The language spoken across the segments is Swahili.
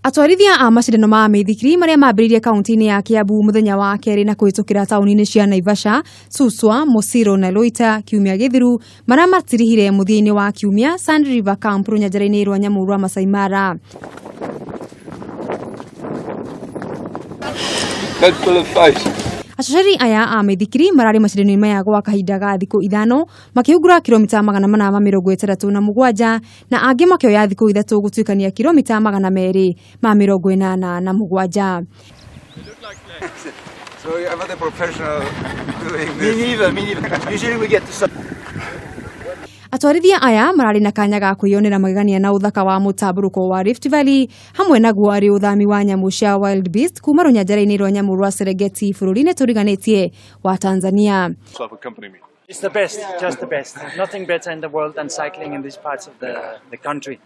Atwarithia a macindano ma miithikiri maria mambĩrĩirie kaunti-inĩ ya Kiambu muthenya wa kerĩ na kũhĩtũkĩra taũni-inĩ cia Naivasha, Suswa, Musiro na Loita kiumia gĩthiru maramatirihire muthia-ini wa kiumia Sand River Camp runyanjara-ini rwa nyamu rwa Maasai Mara. Acacari aya a miithikiri marari macindano maya gwa kahinda ga thiku 5 makihungura kilomita 467 na angi makioya thiku 3 gutwikania kilomita 287. So I'm not a professional doing this. Me neither. Usually we get to Atwarithia aya marari na kanya ga kwiyonera magegania na uthaka wa mutamburuko wa Rift Valley hamwe naguo ari uthami wa nyamu cia wild beast kuma runyanjara-ini rwa nyamu rwa Serengeti bururi-ini turiganitie wa Tanzania. It's the best, just the best. Nothing better in the world than cycling in these parts of the country.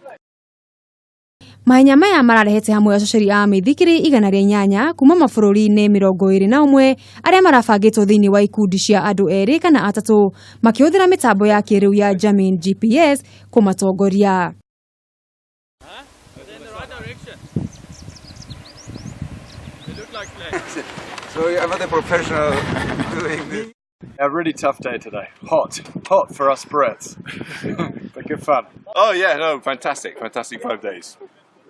Mahenya maya mararehete hamwe acacari a miithikiri 108 kuma mabũrũri-inĩ 21 aria marabangĩtwo thĩinĩ wa ikundi cia andũ 2 kana 3 makĩhũthĩra mĩtambo ya kĩrĩu ya jamming GPS kũmatongoria. So I'm not a professional doing this. A really tough day today. Hot for us Brits, but good fun. Oh yeah, no, fantastic 5 days.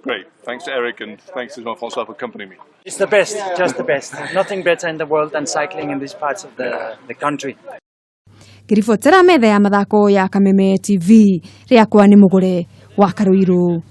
Great. Thanks to Eric and thanks to Jean-François for accompanying me. It's the best, just the best. Nothing better in the world than cycling in these parts of the country. Ngiribotera metha ya mathako ya Kameme TV. Riakwa ni Mugure wa Karuiru.